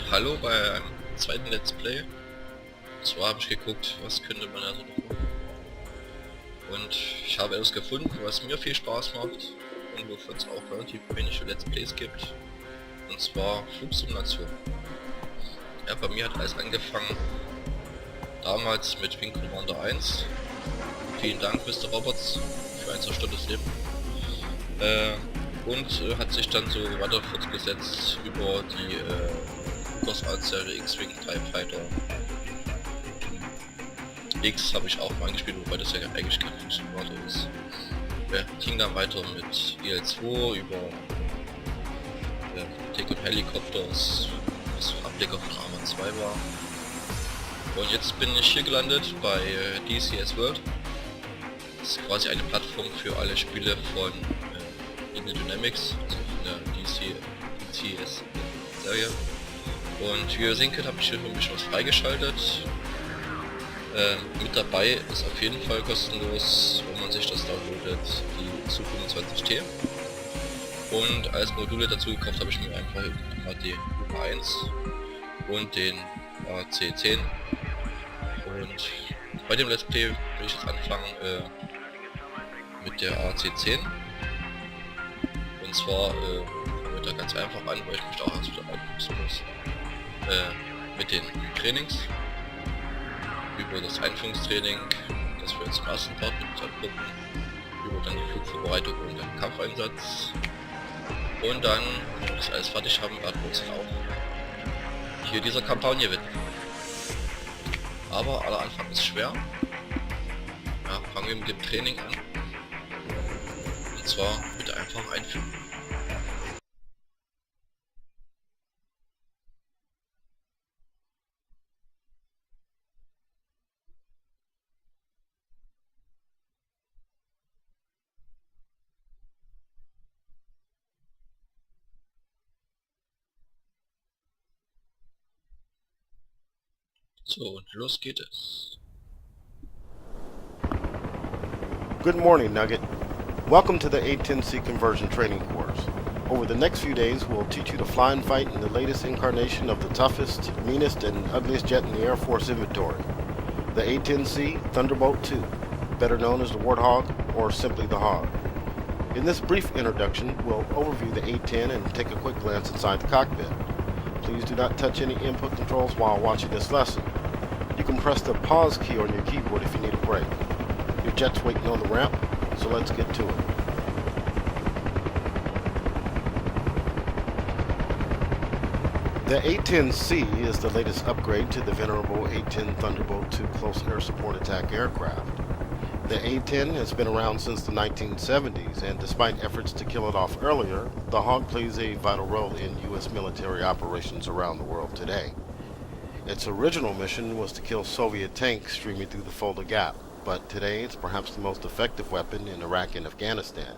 Hallo bei einem zweiten Let's Play. Und zwar habe ich geguckt, was könnte man da so noch machen. Und ich habe etwas gefunden, was mir viel Spaß macht und wovon es auch relativ wenig Let's Plays gibt. Und zwar Flugsimulation. Ja, bei mir hat alles angefangen damals mit Wing Commander 1. Vielen Dank, Mr. Roberts, für ein zerstörtes Leben. Hat sich dann so weiter fortgesetzt über die Serie X-Wing TIE Fighter. X habe ich auch mal gespielt, wobei das ja eigentlich kein Flugsimulator ist. Ging dann weiter mit IL-2 über Take und Helikopters, was Ableger von Arma 2 war. Und jetzt bin ich hier gelandet bei DCS World. Das ist quasi eine Plattform für alle Spiele von Dynamics, also von der DCS Serie. Und wie ihr sehen könnt, habe ich hier ein bisschen was freigeschaltet. Mit dabei ist auf jeden Fall kostenlos, wenn man sich das downloadet, die Su-25T. Und als Module dazu gekauft habe ich mir einfach mal die A-1 und den A-10C. Und bei dem Let's Play will ich jetzt anfangen mit der A-10C. Und zwar fangen wir da ganz einfach an, weil ich mich da auch erst wieder einfuchsen muss. Mit den Trainings. Über das Einführungstraining, das wir jetzt im ersten Part mit angucken. Über dann die Flugvorbereitung und den Kampfeinsatz. Und dann, wenn wir das alles fertig haben, werden wir uns dann auch hier dieser Kampagne widmen. Aber aller Anfang ist schwer. Ja, fangen wir mit dem Training an. Und zwar mit der einfachen Einführung. So, und los geht es. Good morning, Nugget. Welcome to the A-10C conversion training course. Over the next few days, we'll teach you to fly and fight in the latest incarnation of the toughest, meanest, and ugliest jet in the Air Force inventory, the A-10C Thunderbolt II, better known as the Warthog or simply the Hog. In this brief introduction, we'll overview the A-10 and take a quick glance inside the cockpit. Please do not touch any input controls while watching this lesson. You can press the pause key on your keyboard if you need a break. Your jet's waiting on the ramp, so let's get to it. The A-10C is the latest upgrade to the venerable A-10 Thunderbolt II close air support attack aircraft. The A-10 has been around since the 1970s, and despite efforts to kill it off earlier, the Hog plays a vital role in U.S. military operations around the world today. Its original mission was to kill Soviet tanks streaming through the Fulda Gap, but today it's perhaps the most effective weapon in Iraq and Afghanistan.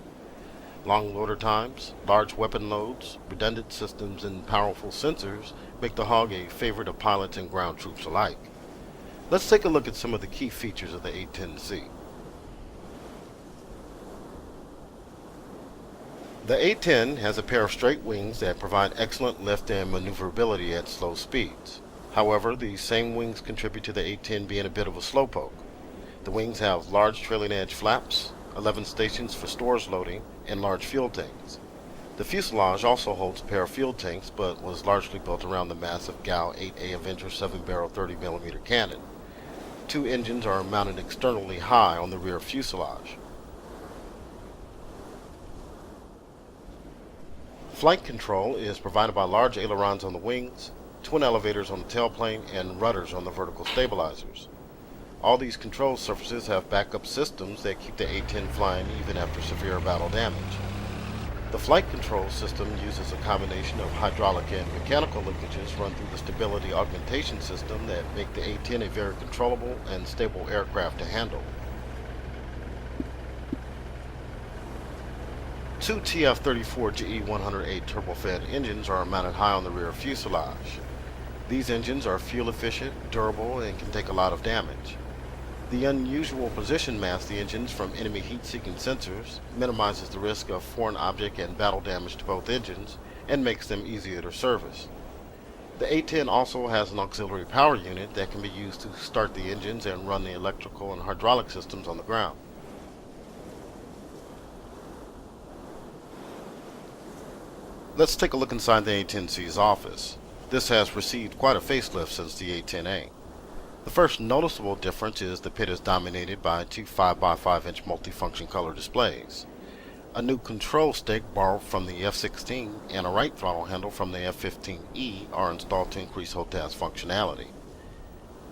Long loader times, large weapon loads, redundant systems, and powerful sensors make the Hog a favorite of pilots and ground troops alike. Let's take a look at some of the key features of the A-10C. The A-10 has a pair of straight wings that provide excellent lift and maneuverability at slow speeds. However, these same wings contribute to the A-10 being a bit of a slowpoke. The wings have large trailing edge flaps, 11 stations for stores loading, and large fuel tanks. The fuselage also holds a pair of fuel tanks, but was largely built around the massive GAL-8A Avenger 7-barrel 30mm cannon. Two engines are mounted externally high on the rear fuselage. Flight control is provided by large ailerons on the wings, twin elevators on the tailplane, and rudders on the vertical stabilizers. All these control surfaces have backup systems that keep the A-10 flying even after severe battle damage. The flight control system uses a combination of hydraulic and mechanical linkages run through the stability augmentation system that make the A-10 a very controllable and stable aircraft to handle. Two TF-34 GE-108 turbofan engines are mounted high on the rear fuselage. These engines are fuel efficient, durable, and can take a lot of damage. The unusual position masks the engines from enemy heat-seeking sensors, minimizes the risk of foreign object and battle damage to both engines, and makes them easier to service. The A-10 also has an auxiliary power unit that can be used to start the engines and run the electrical and hydraulic systems on the ground. Let's take a look inside the A-10C's office. This has received quite a facelift since the A-10A. The first noticeable difference is the pit is dominated by two 5x5 inch multifunction color displays. A new control stick borrowed from the F-16 and a right throttle handle from the F-15E are installed to increase HOTAS functionality.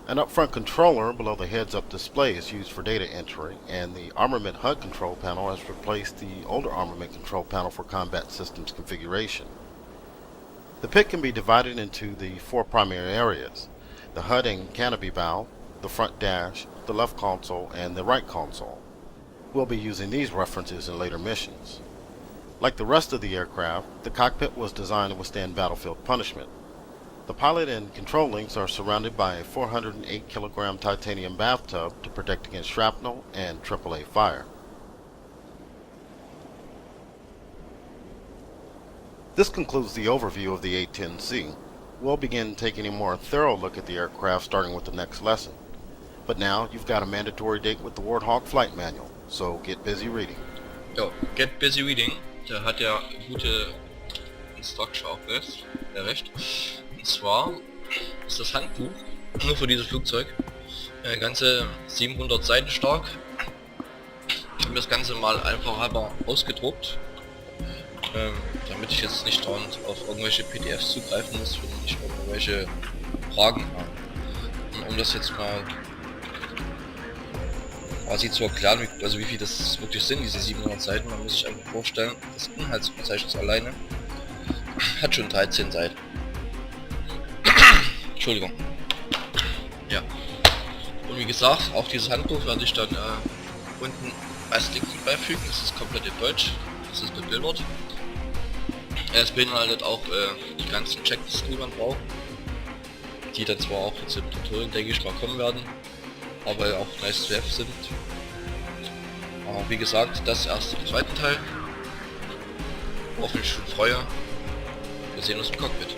An upfront controller below the heads-up display is used for data entry, and the Armament HUD control panel has replaced the older Armament control panel for combat systems configuration. The pit can be divided into the four primary areas: the HUD and canopy valve, the front dash, the left console, and the right console. We'll be using these references in later missions. Like the rest of the aircraft, the cockpit was designed to withstand battlefield punishment. The pilot and control links are surrounded by a 408 kilogram titanium bathtub to protect against shrapnel and AAA fire. This concludes the overview of the A-10C. We'll begin taking a more thorough look at the aircraft starting with the next lesson. But now you've got a mandatory date with the Warthog Flight Manual, so get busy reading. Jo, get busy reading. Da hat der gute Instructor auch recht. Und zwar ist das Handbuch nur für dieses Flugzeug ganze 700 Seiten stark. Ich habe das Ganze mal einfach halber ausgedruckt, damit ich jetzt nicht dauernd auf irgendwelche PDFs zugreifen muss, wenn ich irgendwelche Fragen habe. Um das jetzt mal quasi zu erklären, wie viel das wirklich sind, diese 700 Seiten, man muss sich einfach vorstellen, das Inhaltsverzeichnis alleine hat schon 13 Seiten. Entschuldigung. Ja. Und wie gesagt, auch dieses Handbuch werde ich dann unten als Link beifügen. Das ist komplett in Deutsch, das ist bebildert. Es beinhaltet auch die ganzen Checklisten, die man braucht, die dann zwar auch jetzt im Tutorial, denke ich mal, kommen werden, aber auch nice to have sind. Aber wie gesagt, das erst im zweiten Teil, worauf ich mich schon freue. Wir sehen uns im Cockpit.